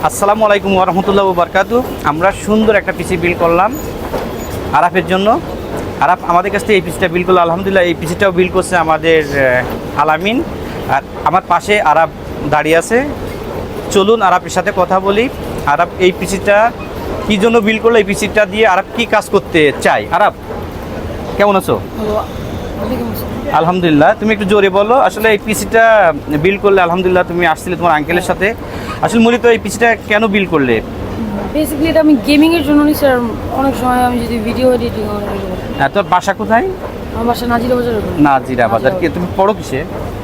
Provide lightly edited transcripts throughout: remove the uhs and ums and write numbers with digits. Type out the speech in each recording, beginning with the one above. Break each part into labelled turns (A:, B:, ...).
A: আসসালামু আলাইকুম ওয়া রাহমাতুল্লাহি ওয়া বারাকাতুহু। আমরা সুন্দর একটা পিসি বিল করলাম আরাফের জন্য। আরাফ আমাদের কাছ থেকে এই পিসিটা বিল করলো, আলহামদুলিল্লাহ। এই পিসিটাও বিল করছে আমাদের আলামিন, আর আমার পাশে আরাফ দাঁড়িয়ে আছে। চলুন আরাফের সাথে কথা বলি। আরাফ এই পিসিটা কী জন্য বিল করলো, এই পিসিটা দিয়ে আরাফ কী কাজ করতে চাই। আরাফ কেমন আছো? আলহামদুলিল্লাহ। তুমি একটু জোরে বলো, আসলে এই পিসিটা বিল করলে, আলহামদুলিল্লাহ তুমি আসছিলে তোমার আঙ্কেলের সাথে। আসলে মূলত এই পিসিটা কেন বিল করলে?
B: বেসিক্যালি এটা আমি গেমিং এর জন্য নিছি, আর অনেক সময় আমি যদি ভিডিও এডিটিং
A: হ্যাঁ, তোর বাসা কোথায়?
B: আমার বাসা নাজিরা বাজারে।
A: নাজিরা বাজার। কি তুমি পড়ো কিসে?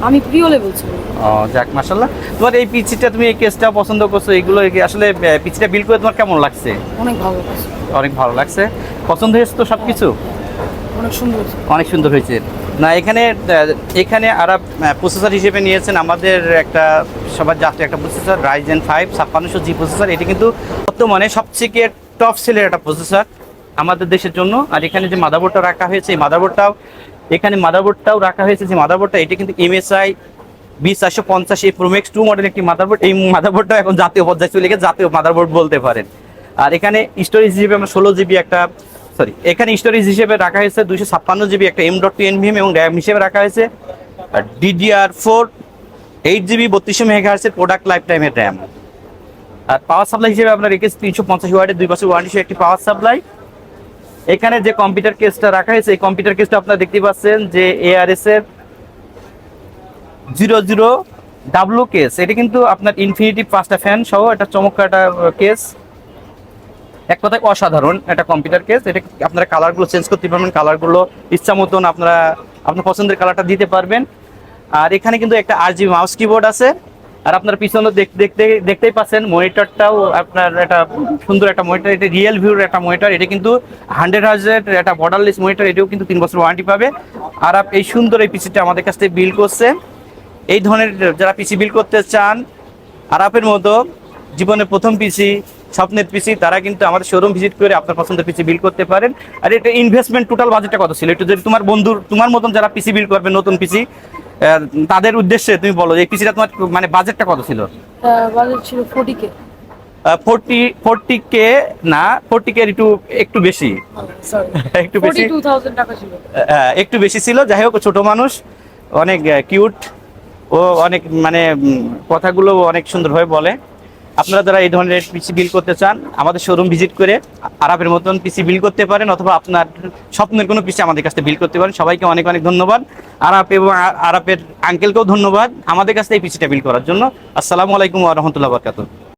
B: আমি প্রিয় লেভেল ছিল।
A: ও যাক, মাশাআল্লাহ। তোমার এই পিসিটা, তুমি এই কেসটা পছন্দ করছো, এগুলো আসলে পিসিটা বিল করে তোমার কেমন লাগছে?
B: অনেক ভালো লাগছে।
A: অনেক ভালো লাগছে। পছন্দ হয়েছে তো সব কিছু?
B: অনেক সুন্দর হয়েছে।
A: অনেক সুন্দর হয়েছে। না, এখানে আরাপ প্রসেসর হিসেবে নিয়েছেন আমাদের একটা সবার জাতীয় একটা প্রসেসর, রাইজেন 5 5600G প্রসেসর। এটি কিন্তু বর্তমানে সবথেকে টপ সেলের একটা প্রসেসর আমাদের দেশের জন্য। আর এখানে যে মাদারবোর্ডটা রাখা হয়েছে, এই মাদারবোর্ডটাও রাখা হয়েছে। যে মাদারবোর্ডটা, এটি কিন্তু MSI 20450 এই Pro Max 2 মডেল একটি মাদারবোর্ড। এই মাদারবোর্ডটা এখন জাতীয় পর্যায়ে চলে গেছে, জাতীয় মাদারবোর্ড বলতে পারেন। আর এখানে স্টোরেজ হিসেবে আমরা 16GB এখানে স্টোরেজ হিসেবে রাখা হয়েছে 256GB একটা M.2 NVMe, এবং র্যাম হিসেবে রাখা হয়েছে DDR4 8GB 3200 MHz product life টাইমের র্যাম। আর পাওয়ার সাপ্লাই হিসেবে আমরা রেখেছি 350 ওয়াটের 2 বছর ওয়ারেন্টি সহ একটি পাওয়ার সাপ্লাই। এখানে যে কম্পিউটার কেসটা রাখা হয়েছে, এই কম্পিউটার কেসটা আপনারা দেখতে পাচ্ছেন যে ARS এর 00W কেস। এটা কিন্তু আপনার ইনফিনিটি 5টা ফ্যান সহ একটা চমৎকার একটা কেস। এক কথায় অসাধারণ একটা কম্পিউটার কেস। এটা আপনারা কালারগুলো চেঞ্জ করতে পারবেন, কালারগুলো ইচ্ছা মতন আপনারা আপনার পছন্দের কালারটা দিতে পারবেন। আর এখানে কিন্তু একটা RGB মাউস কিবোর্ড আছে। আর আপনার পিছনে দেখতেই পাচ্ছেন মনিটরটাও আপনার একটা সুন্দর একটা মনিটর। এটা রিয়েল ভিউর একটা মনিটর। এটা কিন্তু 100 হার্জের একটা বর্ডারলেস মনিটর। এটাও কিন্তু 3 বছর ওয়ারেন্টি পাবে। আর এই সুন্দর এই পিসিটা আমাদের কাছ থেকে বিল করছে। এই ধরনের যারা পিসি বিল করতে চান, আরাপের মতো জীবনের প্রথম পিসি, স্বপ্নের পিসি, তারা কিন্তু আমাদের শোরুম ভিজিট করে আপনার পছন্দের পিসি বিল করতে পারেন। আর এটা ইনভেস্টমেন্ট টোটাল বাজেটটা কত ছিল একটু যদি তোমার মতন যারা পিসি বিল করবে নতুন পিসি, তাদের উদ্দেশ্যে তুমি বলো, এই পিসিটা তোমার মানে বাজেটটা কত ছিল?
B: বাজেট ছিল 40K।
A: 40K না, 40K একটু বেশি, একটু বেশি,
B: 42,000 টাকা ছিল।
A: একটু বেশি ছিল। যাই হোক, ছোট মানুষ, অনেক কিউট, ও অনেক মানে কথাগুলো অনেক সুন্দরভাবে বলে। আপনারা যারা এই ধরনের পিসি বিল করতে চান, আমাদের শোরুম ভিজিট করে আরাপের মতন পিসি বিল করতে পারেন, অথবা আপনার স্বপ্নের কোনো পিসি আমাদের কাছ থেকে বিল করতে পারেন। সবাইকে অনেক অনেক ধন্যবাদ। আরাপ এবং আরাপের আঙ্কেলকেও ধন্যবাদ আমাদের কাছ থেকে এই পিসিটা বিল করার জন্য। আসসালামু আলাইকুম ওয়া রাহমাতুল্লাহি ওয়া বারাকাতুহু।